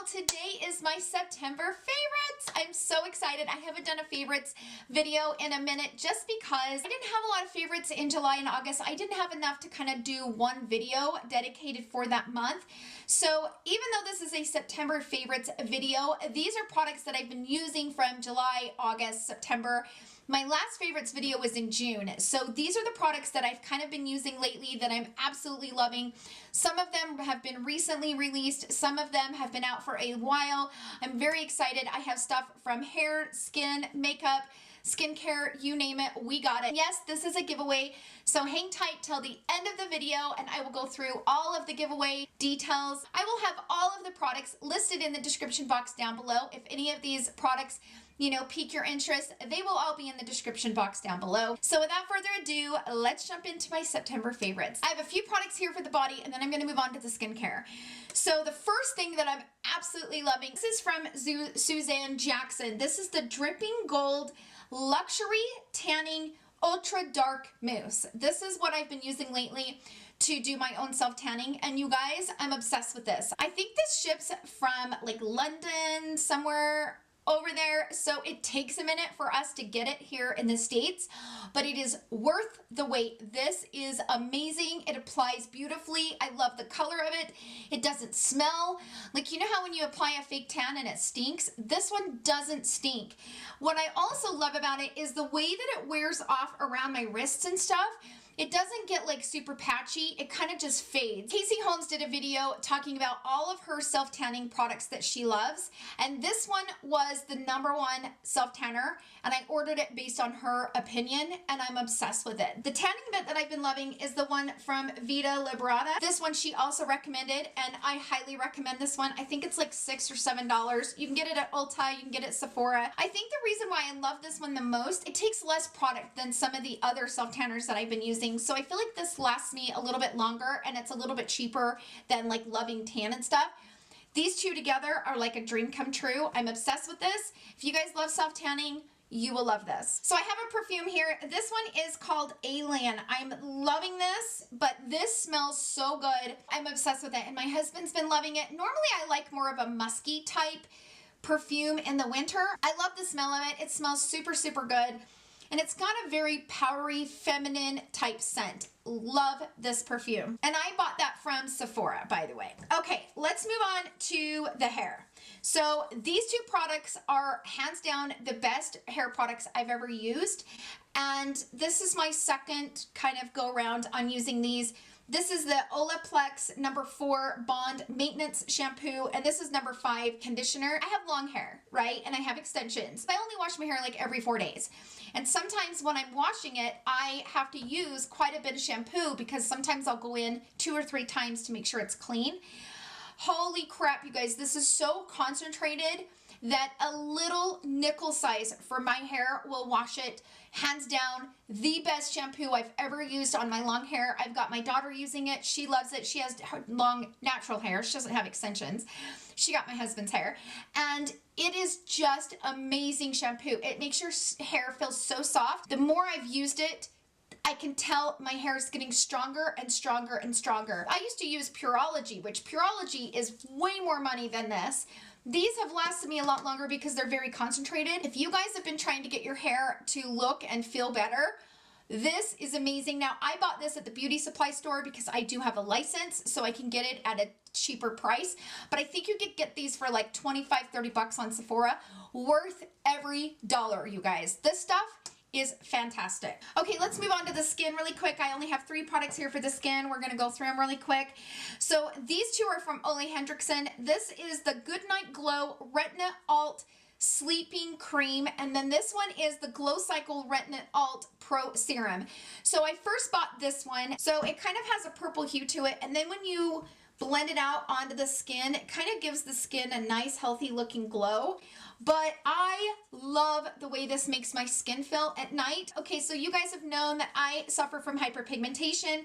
Today is my September favorites. I'm so excited. I haven't done a favorites video in a minute just because I didn't have a lot of favorites in July and August. I didn't have enough to kind of do one video dedicated for that month. So even though this is a September favorites video, these are products that I've been using from July, August, September. My last favorites video was in June. So these are the products that I've kind of been using lately that I'm absolutely loving. Some of them have been recently released. Some of them have been out for a while. I'm very excited. I have stuff from hair, skin, makeup, skincare, you name it, we got it. Yes, this is a giveaway, so hang tight till the end of the video and I will go through all of the giveaway details. I will have all of the products listed in the description box down below. If any of these products pique your interest, they will all be in the description box down below. So without further ado, let's jump into my September favorites. I have a few products here for the body and then I'm going to move on to the skincare. So the first thing that I'm absolutely loving, this is from Suzanne Jackson. This is the Dripping Gold Luxury Tanning Ultra Dark Mousse. This is what I've been using lately to do my own self-tanning, and you guys, I'm obsessed with this. I think this ships from like London, somewhere over there, so it takes a minute for us to get it here in the States, but it is worth the wait. This is amazing. It applies beautifully. I love the color of it. It doesn't smell. Like, you know how when you apply a fake tan and it stinks? This one doesn't stink. What I also love about it is the way that it wears off around my wrists and stuff. It doesn't get like super patchy, it kind of just fades. Casey Holmes did a video talking about all of her self-tanning products that she loves, and this one was the #1 self-tanner, and I ordered it based on her opinion, and I'm obsessed with it. The tanning bit that I've been loving is the one from Vita Liberata. This one she also recommended, and I highly recommend this one. I think it's like $6 or $7. You can get it at Ulta, you can get it at Sephora. I think the reason why I love this one the most, it takes less product than some of the other self-tanners that I've been using. So I feel like this lasts me a little bit longer and it's a little bit cheaper than like Loving Tan and stuff. These two together are like a dream come true. I'm obsessed with this. If you guys love self-tanning, you will love this. So I have a perfume here. This one is called Alien. I'm loving this, but this smells so good. I'm obsessed with it and my husband's been loving it. Normally I like more of a musky type perfume in the winter. I love the smell of it. It smells super, super good. And it's got a very powdery, feminine type scent. Love this perfume. And I bought that from Sephora, by the way. Okay, let's move on to the hair. So these two products are hands down the best hair products I've ever used. And this is my second kind of go around on using these. This is the Olaplex #4 Bond Maintenance Shampoo, and this is #5 Conditioner. I have long hair, right? And I have extensions. I only wash my hair like every 4 days. And sometimes when I'm washing it, I have to use quite a bit of shampoo because sometimes I'll go in 2 or 3 times to make sure it's clean. Holy crap, you guys, this is so concentrated that a little nickel size for my hair will wash it. Hands down, the best shampoo I've ever used on my long hair. I've got my daughter using it. She loves it. She has long natural hair. She doesn't have extensions. She got my husband's hair. And it is just amazing shampoo. It makes your hair feel so soft. The more I've used it, I can tell my hair is getting stronger and stronger and stronger. I used to use Pureology, which Pureology is way more money than this. These have lasted me a lot longer because they're very concentrated. If you guys have been trying to get your hair to look and feel better, this is amazing. Now, I bought this at the beauty supply store because I do have a license, so I can get it at a cheaper price. But I think you could get these for like 25, 30 bucks on Sephora. Worth every dollar, you guys. This stuff is fantastic. Okay, let's move on to the skin really quick. I only have 3 products here for the skin. We're gonna go through them really quick. So these two are from Olehenricksen. This is the Goodnight Glow Retin-ALT Sleeping Cream, and then this one is the Glow Cycle Retin-ALT Pro Serum. So I first bought this one. So it kind of has a purple hue to it, and then when you blend it out onto the skin, it kind of gives the skin a nice, healthy looking glow. But I love the way this makes my skin feel at night. Okay, so you guys have known that I suffer from hyperpigmentation,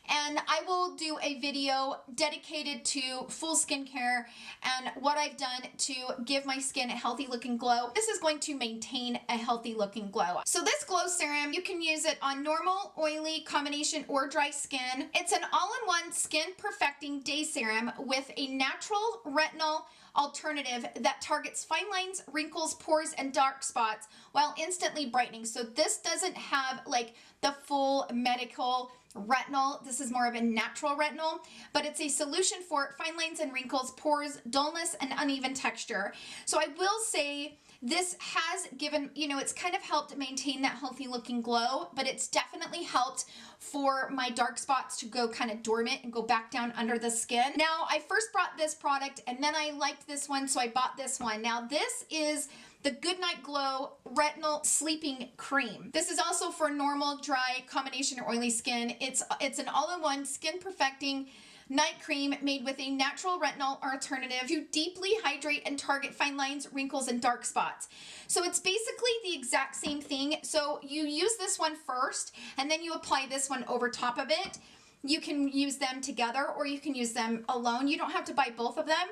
and I will do a video dedicated to full skincare and what I've done to give my skin a healthy looking glow. This is going to maintain a healthy looking glow. So this glow serum, you can use it on normal, oily, combination, or dry skin. It's an all-in-one skin perfecting day serum with a natural retinol alternative that targets fine lines, wrinkles, pores, and dark spots while instantly brightening. So this doesn't have like the full medical retinol. This is more of a natural retinol, but it's a solution for fine lines and wrinkles, pores, dullness, and uneven texture. So I will say this has given, you know, it's kind of helped maintain that healthy looking glow, but it's definitely helped for my dark spots to go kind of dormant and go back down under the skin. Now, I first bought this product and then I liked this one, so I bought this one. Now, this is the Goodnight Glow Retinol Sleeping Cream. This is also for normal, dry, combination, or oily skin. It's an all-in-one skin perfecting night cream made with a natural retinol alternative to deeply hydrate and target fine lines, wrinkles, and dark spots. So it's basically the exact same thing. So you use this one first and then you apply this one over top of it. You can use them together or you can use them alone. You don't have to buy both of them.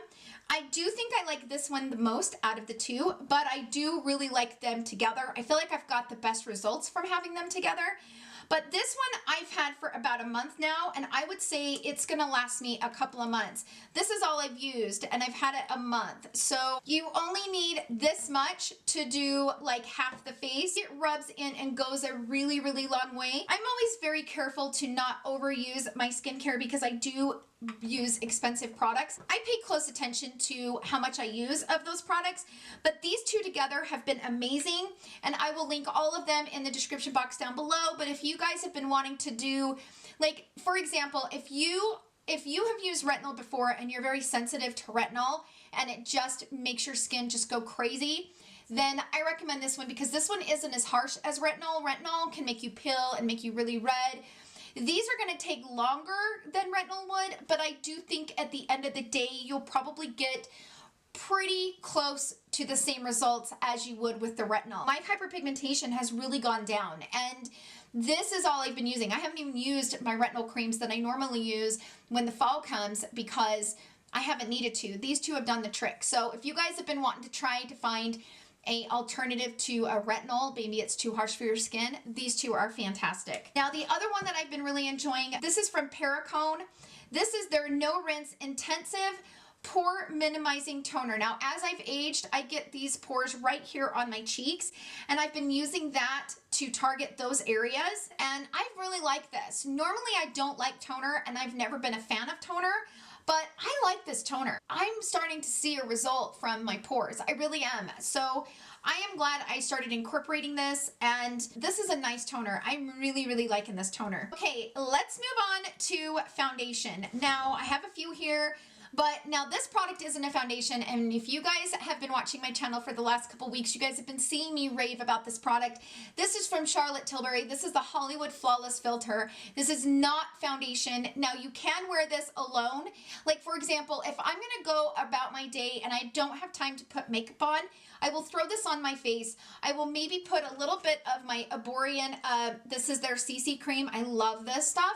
I do think I like this one the most out of the two, but I do really like them together. I feel like I've got the best results from having them together. But this one I've had for about a month now, and I would say it's gonna last me a couple of months. This is all I've used, and I've had it a month. So you only need this much to do like half the face. It rubs in and goes a really, really long way. I'm always very careful to not overuse my skincare because I do use expensive products. I pay close attention to how much I use of those products, but these two together have been amazing, and I will link all of them in the description box down below. But if you guys have been wanting to do, like, for example, if you have used retinol before and you're very sensitive to retinol and it just makes your skin just go crazy, then I recommend this one because this one isn't as harsh as retinol. Retinol can make you peel and make you really red. These are going to take longer than retinol would, but I do think at the end of the day, you'll probably get pretty close to the same results as you would with the retinol. My hyperpigmentation has really gone down, and this is all I've been using. I haven't even used my retinol creams that I normally use when the fall comes because I haven't needed to. These two have done the trick. So if you guys have been wanting to try to find a alternative to a retinol, maybe it's too harsh for your skin, these two are fantastic. Now the other one that I've been really enjoying, this is from Perricone. This is their No Rinse Intensive Pore Minimizing Toner. Now as I've aged, I get these pores right here on my cheeks, and I've been using that to target those areas, and I really like this. Normally I don't like toner, and I've never been a fan of toner, but I like this toner. I'm starting to see a result from my pores. I really am. So I am glad I started incorporating this, and this is a nice toner. I'm really, really liking this toner. Okay, let's move on to foundation. Now I have a few here, but now this product isn't a foundation, and if you guys have been watching my channel for the last couple weeks, you guys have been seeing me rave about this product. This is from Charlotte Tilbury. This is the Hollywood Flawless Filter. This is not foundation. Now you can wear this alone. Like for example, if I'm gonna go about my day and I don't have time to put makeup on, I will throw this on my face. I will maybe put a little bit of my Arborian, this is their CC cream. I love this stuff.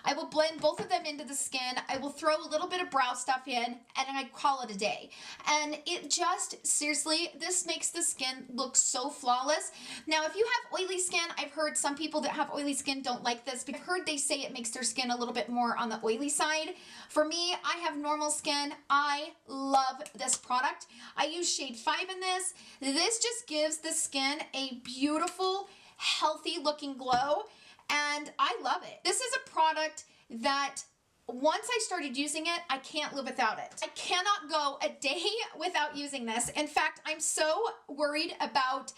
I will blend both of them into the skin. I will throw a little bit of brow stuff in, and I call it a day. And it just, seriously, this makes the skin look so flawless. Now, if you have oily skin, I've heard some people that have oily skin don't like this, but I've heard they say it makes their skin a little bit more on the oily side. For me, I have normal skin. I love this product. I use shade 5 in this. This just gives the skin a beautiful, healthy looking glow, and I love it. This is a product that once I started using it, I can't live without it. I cannot go a day without using this. In fact, I'm so worried about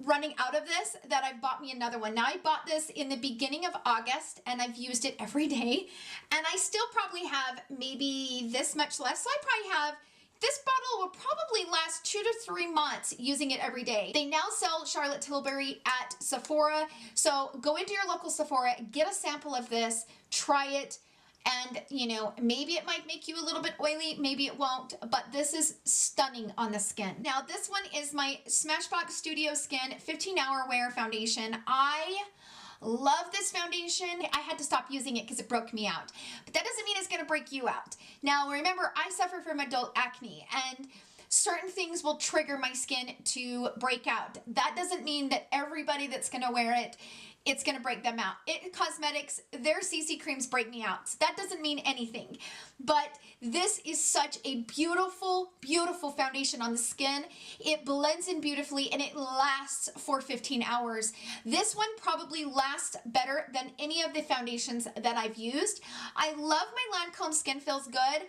running out of this that I've bought me another one. Now I bought this in the beginning of August and I've used it every day, and I still probably have maybe this much left. So I probably have, this bottle will probably last 2 to 3 months using it every day. They now sell Charlotte Tilbury at Sephora. So go into your local Sephora, get a sample of this, try it, and you know, maybe it might make you a little bit oily, maybe it won't, but this is stunning on the skin. Now this one is my Smashbox Studio Skin 15-Hour Wear Foundation. I Love this foundation. I had to stop using it because it broke me out. But that doesn't mean it's going to break you out. Now, remember, I suffer from adult acne, and certain things will trigger my skin to break out. That doesn't mean that everybody that's going to wear it, it's going to break them out. It Cosmetics, their CC creams break me out. So that doesn't mean anything. But this is such a beautiful, beautiful foundation on the skin. It blends in beautifully and it lasts for 15 hours. This one probably lasts better than any of the foundations that I've used. I love my Lancome Skin Feels Good.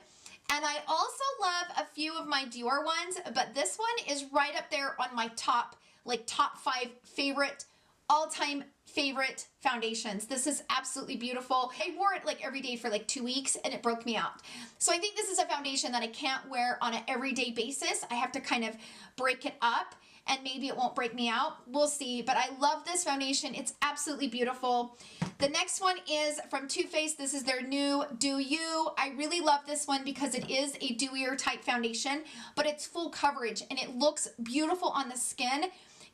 And I also love a few of my Dior ones, but this one is right up there on my top 5 favorite, all-time favorite foundations. This is absolutely beautiful. I wore it like every day for like 2 weeks and it broke me out. So I think this is a foundation that I can't wear on an everyday basis. I have to kind of break it up and maybe it won't break me out. We'll see, but I love this foundation. It's absolutely beautiful. The next one is from Too Faced. This is their new Do You. I really love this one because it is a dewier type foundation, but it's full coverage and it looks beautiful on the skin.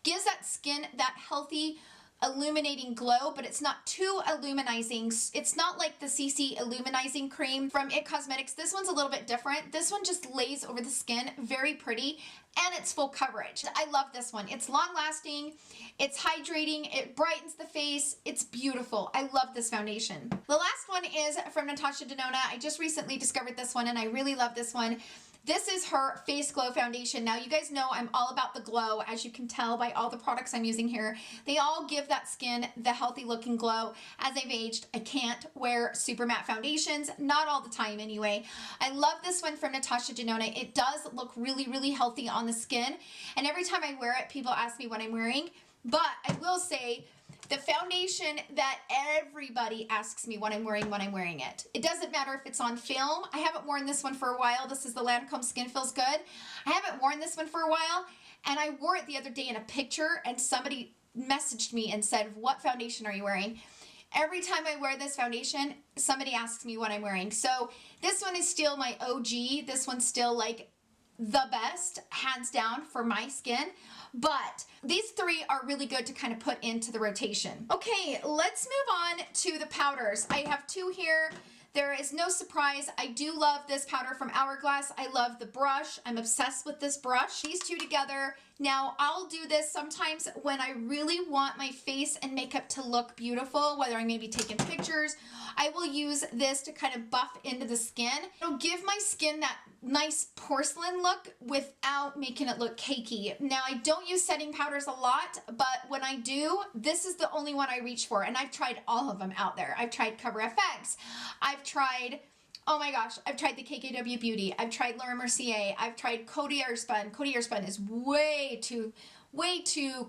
Gives that skin that healthy, illuminating glow, but it's not too illuminizing. It's not like the CC Illuminizing Cream from It Cosmetics. This one's a little bit different. This one just lays over the skin, very pretty, and it's full coverage. I love this one. It's long lasting, it's hydrating, it brightens the face, it's beautiful. I love this foundation. The last one is from Natasha Denona. I just recently discovered this one and I really love this one. This is her Face Glow Foundation. Now, you guys know I'm all about the glow, as you can tell by all the products I'm using here. They all give that skin the healthy looking glow. As I've aged, I can't wear super matte foundations, not all the time anyway. I love this one from Natasha Denona. It does look really, really healthy on the skin, and every time I wear it, people ask me what I'm wearing, but I will say, the foundation that everybody asks me what I'm wearing when I'm wearing it. It doesn't matter if it's on film. I haven't worn this one for a while. This is the Lancome Skin Feels Good. I haven't worn this one for a while, and I wore it the other day in a picture, and somebody messaged me and said, "What foundation are you wearing?" Every time I wear this foundation, somebody asks me what I'm wearing. So this one is still my OG. This one's still like the best, hands down, for my skin. But these three are really good to kind of put into the rotation. Okay, let's move on to the powders. I have two here. There is no surprise. I do love this powder from Hourglass. I love the brush. I'm obsessed with this brush. These two together. Now, I'll do this sometimes when I really want my face and makeup to look beautiful, whether I'm going to be taking pictures. I will use this to kind of buff into the skin. It'll give my skin that nice porcelain look without making it look cakey. Now, I don't use setting powders a lot, but when I do, this is the only one I reach for, and I've tried all of them out there. I've tried Cover FX. I've tried, oh my gosh, I've tried the KKW Beauty. I've tried Laura Mercier. I've tried Coty Airspun. Coty Airspun is way too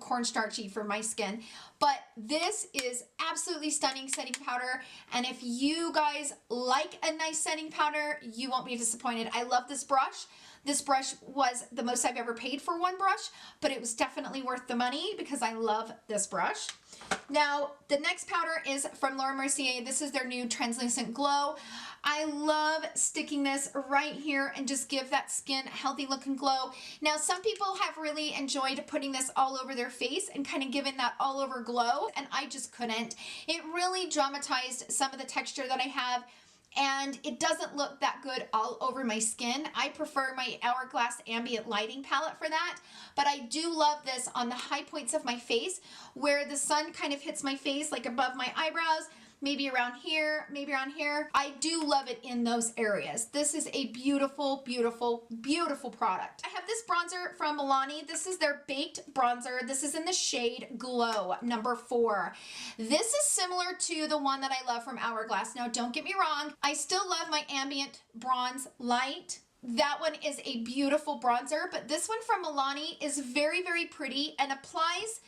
cornstarchy for my skin, but this is absolutely stunning setting powder, and if you guys like a nice setting powder, you won't be disappointed. I love this brush. This brush was the most I've ever paid for one brush, but it was definitely worth the money because I love this brush. Now, the next powder is from Laura Mercier. This is their new Translucent Glow. I love sticking this right here and just give that skin a healthy looking glow. Now, some people have really enjoyed putting this all over their face and kind of giving that all over glow, and I just couldn't. It really dramatized some of the texture that I have, and it doesn't look that good all over my skin. I prefer my Hourglass Ambient Lighting palette for that, but I do love this on the high points of my face where the sun kind of hits my face, like above my eyebrows, maybe around here, maybe around here. I do love it in those areas. This is a beautiful, beautiful, beautiful product. I have this bronzer from Milani. This is their Baked Bronzer. This is in the shade Glow, number 4. This is similar to the one that I love from Hourglass. Now, don't get me wrong. I still love my Ambient Bronze Light. That one is a beautiful bronzer, but this one from Milani is very, very pretty and applies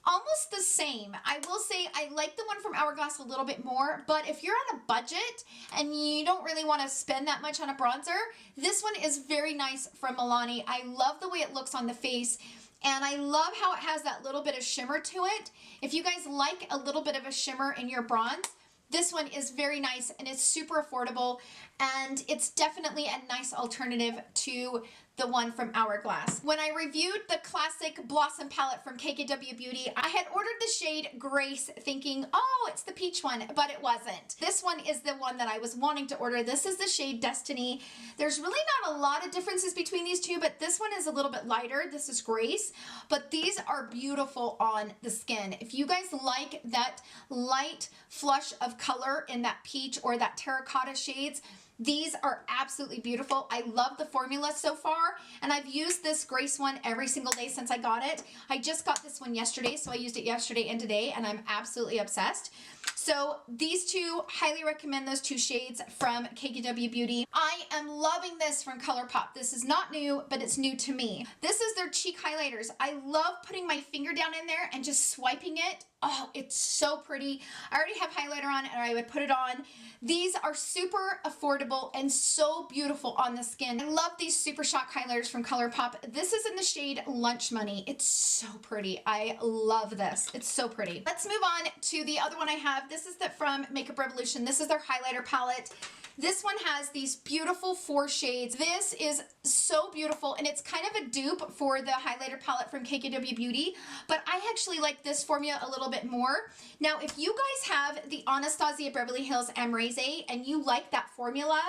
almost the same. I will say I like the one from Hourglass a little bit more, but if you're on a budget and you don't really want to spend that much on a bronzer, this one is very nice from Milani. I love the way it looks on the face, and I love how it has that little bit of shimmer to it. If you guys like a little bit of a shimmer in your bronze, this one is very nice and it's super affordable, and it's definitely a nice alternative to the one from Hourglass. When I reviewed the classic Blossom palette from KKW Beauty, I had ordered the shade Grace thinking, oh, it's the peach one, but it wasn't. This one is the one that I was wanting to order. This is the shade Destiny. There's really not a lot of differences between these two, but this one is a little bit lighter. This is Grace, but these are beautiful on the skin. If you guys like that light flush of color in that peach or that terracotta shades, these are absolutely beautiful. I love the formula so far, and I've used this Grace one every single day since I got it. I just got this one yesterday, so I used it yesterday and today, and I'm absolutely obsessed. So these two, highly recommend those two shades from KKW Beauty. I am loving this from ColourPop. This is not new, but it's new to me. This is their cheek highlighters. I love putting my finger down in there and just swiping it. Oh, it's so pretty. I already have highlighter on and I would put it on. These are super affordable and so beautiful on the skin. I love these Super Shock highlighters from ColourPop. This is in the shade Lunch Money. It's so pretty. I love this. It's so pretty. Let's move on to the other one I have. This is from Makeup Revolution. This is their highlighter palette. This one has these beautiful 4 shades. This is so beautiful, and it's kind of a dupe for the highlighter palette from KKW Beauty, but I actually like this formula a little bit more. Now, if you guys have the Anastasia Beverly Hills Amrezy and you like that formula,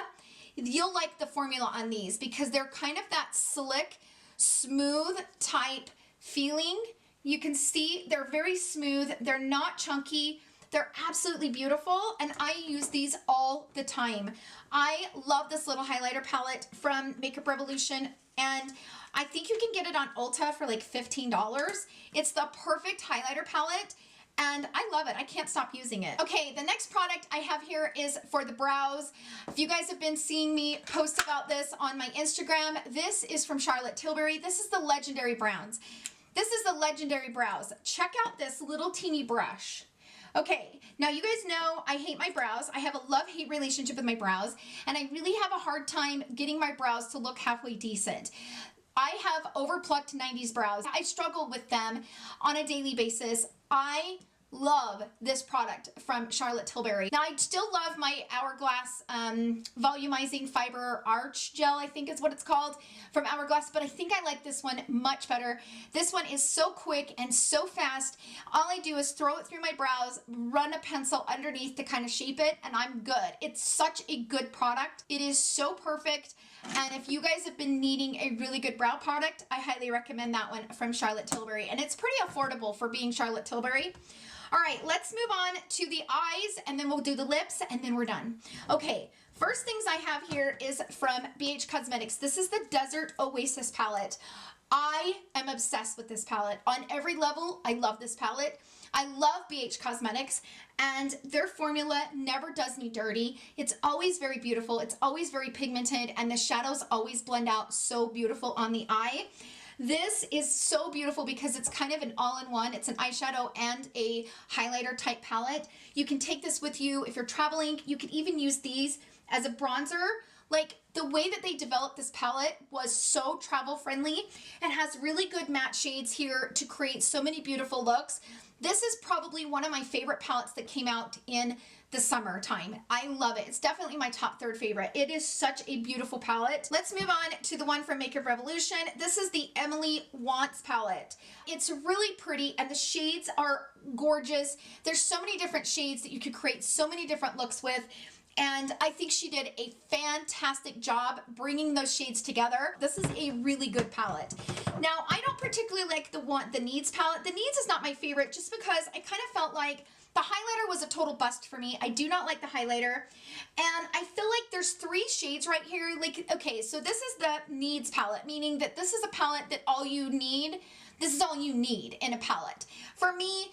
you'll like the formula on these because they're kind of that slick, smooth type feeling. You can see they're very smooth. They're not chunky. They're absolutely beautiful, and I use these all the time. I love this little highlighter palette from Makeup Revolution, and I think you can get it on Ulta for like $15. It's the perfect highlighter palette, and I love it. I can't stop using it. Okay, the next product I have here is for the brows. If you guys have been seeing me post about this on my Instagram, this is from Charlotte Tilbury. This is the Legendary Browns. This is the Legendary Brows. Check out this little teeny brush. Okay, now you guys know I hate my brows. I have a love-hate relationship with my brows, and I really have a hard time getting my brows to look halfway decent. I have overplucked 90s brows. I struggle with them on a daily basis. I love this product from Charlotte Tilbury. Now, I still love my Hourglass volumizing fiber arch gel, I think is what it's called, from Hourglass, but I think I like this one much better. This one is so quick and so fast. All I do is throw it through my brows, run a pencil underneath to kind of shape it, and I'm good. It's such a good product. It is so perfect. And if you guys have been needing a really good brow product, I highly recommend that one from Charlotte Tilbury. And it's pretty affordable for being Charlotte Tilbury. All right, let's move on to the eyes, and then we'll do the lips, and then we're done. Okay, first things I have here is from BH Cosmetics. This is the Desert Oasis palette. I am obsessed with this palette. On every level, I love this palette. I love BH Cosmetics, and their formula never does me dirty. It's always very beautiful. It's always very pigmented, and the shadows always blend out so beautiful on the eye. This is so beautiful because it's kind of an all-in-one. It's an eyeshadow and a highlighter type palette. You can take this with you if you're traveling. You can even use these as a bronzer. Like, the way that they developed this palette was so travel friendly. It has really good matte shades here to create so many beautiful looks. This is probably one of my favorite palettes that came out in the summertime. I love it. It's definitely my top 3rd favorite. It is such a beautiful palette. Let's move on to the one from Makeup Revolution. This is the Emily Wants palette. It's really pretty, and the shades are gorgeous. There's so many different shades that you could create so many different looks with. And I think she did a fantastic job bringing those shades together. This is a really good palette. Now, I don't particularly like the Needs palette. The Needs is not my favorite just because I kind of felt like the highlighter was a total bust for me. I do not like the highlighter. And I feel like there's 3 shades right here. Like, okay, so this is the Needs palette, meaning that this is a palette that all you need. This is all you need in a palette. For me,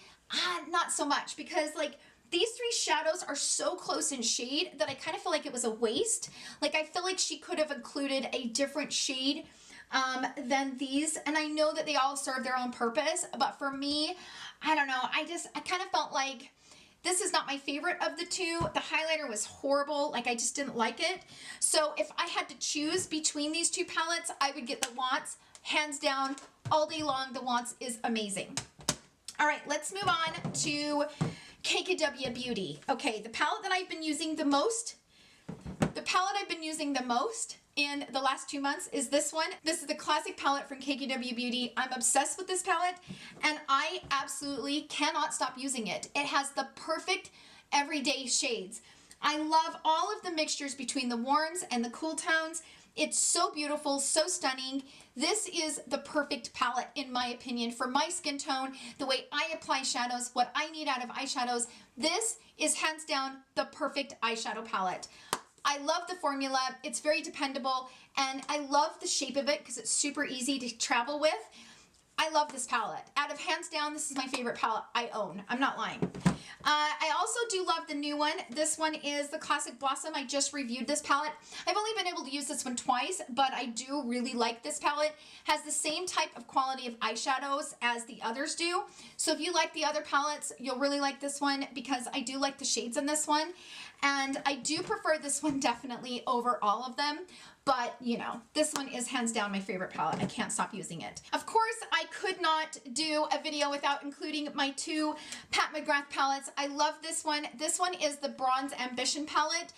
not so much, because like, these 3 shadows are so close in shade that I kind of feel like it was a waste. Like, I feel like she could have included a different shade than these. And I know that they all serve their own purpose, but for me, I don't know. I kind of felt like this is not my favorite of the 2. The highlighter was horrible. Like, I just didn't like it. So if I had to choose between these 2 palettes, I would get the Wants. Hands down, all day long, the Wants is amazing. All right, let's move on to KKW Beauty. Okay, the palette that I've been using the most, the palette I've been using the most in the last 2 months is this one. This is the classic palette from KKW Beauty. I'm obsessed with this palette and I absolutely cannot stop using it. It has the perfect everyday shades. I love all of the mixtures between the warms and the cool tones. It's so beautiful, so stunning. This is the perfect palette, in my opinion, for my skin tone, the way I apply shadows, what I need out of eyeshadows. This is hands down the perfect eyeshadow palette. I love the formula. It's very dependable, and I love the shape of it because it's super easy to travel with. I love this palette. Out of hands down, this is my favorite palette I own. I'm not lying. I also do love the new one. This one is the Classic Blossom. I just reviewed this palette. I've only been able to use this one twice, but I do really like this palette. Has the same type of quality of eyeshadows as the others do. So if you like the other palettes, you'll really like this one because I do like the shades in this one. And I do prefer this one definitely over all of them. But, you know, this one is hands down my favorite palette. I can't stop using it. Of course, I could not do a video without including my two Pat McGrath palettes. I love this one. This one is the Bronze Ambition palette.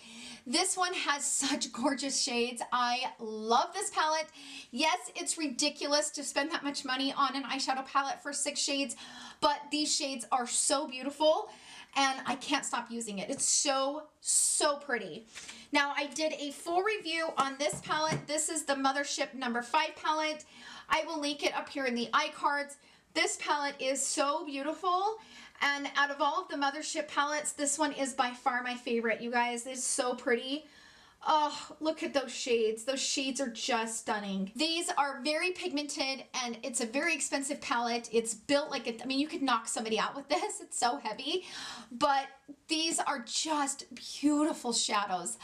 This one has such gorgeous shades. I love this palette. Yes, it's ridiculous to spend that much money on an eyeshadow palette for 6 shades, but these shades are so beautiful and I can't stop using it. It's so, so pretty. Now, I did a full review on this palette. This is the Mothership number 5 palette. I will link it up here in the iCards. This palette is so beautiful. And out of all of the Mothership palettes, this one is by far my favorite, you guys. It's so pretty. Oh, look at those shades. Those shades are just stunning. These are very pigmented and it's a very expensive palette. It's built like I mean, you could knock somebody out with this. It's so heavy, but these are just beautiful shadows.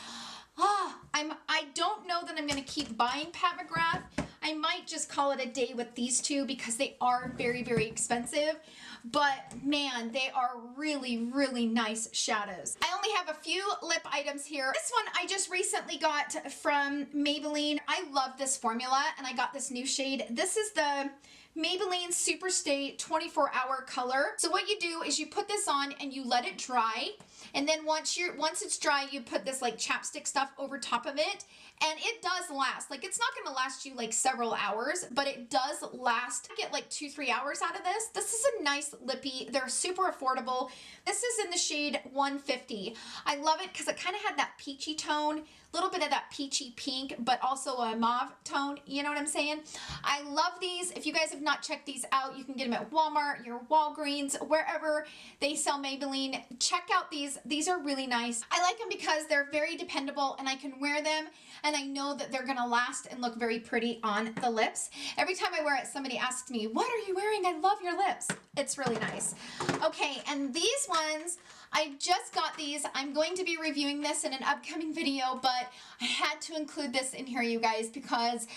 I don't know that I'm going to keep buying Pat McGrath. I might just call it a day with these two because they are very, very expensive. But man, they are really, really nice shadows. I only have a few lip items here. This one I just recently got from Maybelline. I love this formula and I got this new shade. This is the Maybelline Superstay 24-hour color. So what you do is you put this on and you let it dry. And then once it's dry, you put this like chapstick stuff over top of it. And it does last. Like, it's not going to last you like several hours, but it does last. I get like 2-3 hours out of this. This is a nice lippy. They're super affordable. This is in the shade 150. I love it because it kind of had that peachy tone, a little bit of that peachy pink, but also a mauve tone. You know what I'm saying? I love these. If you guys have not checked these out, you can get them at Walmart, your Walgreens, wherever they sell Maybelline. Check out these. These are really nice. I like them because they're very dependable and I can wear them and I know that they're gonna last and look very pretty on the lips. Every time I wear it, somebody asks me, what are you wearing? I love your lips. It's really nice. Okay, and these ones, I just got these. I'm going to be reviewing this in an upcoming video, but I had to include this in here, you guys, because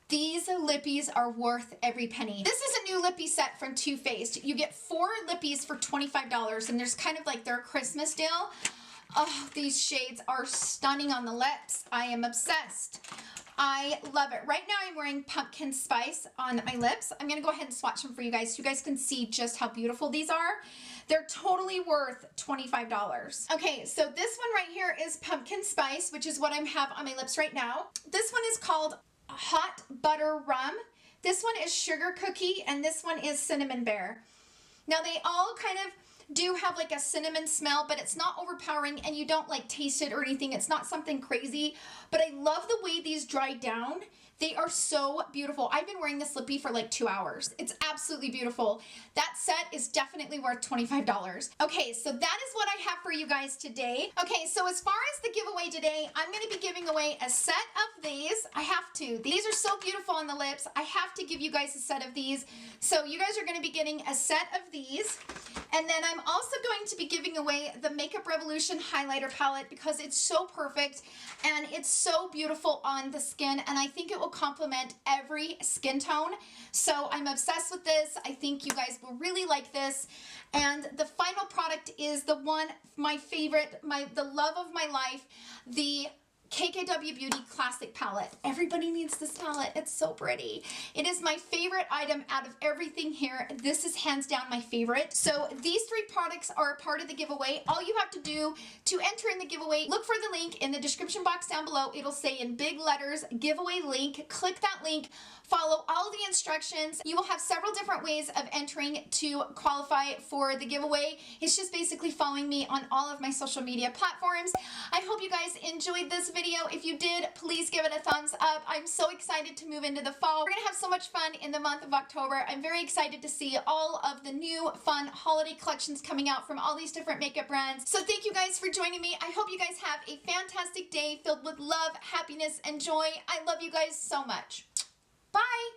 these lippies are worth every penny. This is a new lippy set from Too Faced. You get 4 lippies for $25, and there's kind of like their Christmas deal. Oh, these shades are stunning on the lips. I am obsessed. I love it. Right now I'm wearing Pumpkin Spice on my lips. I'm gonna go ahead and swatch them for you guys so you guys can see just how beautiful these are. They're totally worth $25. Okay, so this one right here is Pumpkin Spice, which is what I have on my lips right now. This one is called Hot Butter Rum. This one is Sugar Cookie, and this one is Cinnamon Bear. Now they all kind of do have like a cinnamon smell, but it's not overpowering and you don't like taste it or anything. It's not something crazy, but I love the way these dry down. They are so beautiful. I've been wearing this lippy for like 2 hours. It's absolutely beautiful. That set is definitely worth $25. Okay, so that is what I have for you guys today. Okay, so as far as the giveaway today, I'm gonna be giving away a set of these. I have to. These are so beautiful on the lips. I have to give you guys a set of these. So you guys are gonna be getting a set of these. And then I'm also going to be giving away the Makeup Revolution highlighter palette because it's so perfect and it's so beautiful on the skin, and I think it will complement every skin tone. So I'm obsessed with this. I think you guys will really like this. And the final product is the one, my favorite, the love of my life, the KKW Beauty Classic Palette. Everybody needs this palette. It's so pretty. It is my favorite item out of everything here. This is hands down my favorite. So these 3 products are a part of the giveaway. All you have to do to enter in the giveaway, look for the link in the description box down below. It'll say in big letters, giveaway link. Click that link. Follow all the instructions. You will have several different ways of entering to qualify for the giveaway. It's just basically following me on all of my social media platforms. I hope you guys enjoyed this video. If you did, please give it a thumbs up. I'm so excited to move into the fall. We're gonna have so much fun in the month of October. I'm very excited to see all of the new fun holiday collections coming out from all these different makeup brands. So thank you guys for joining me. I hope you guys have a fantastic day filled with love, happiness, and joy. I love you guys so much. Bye!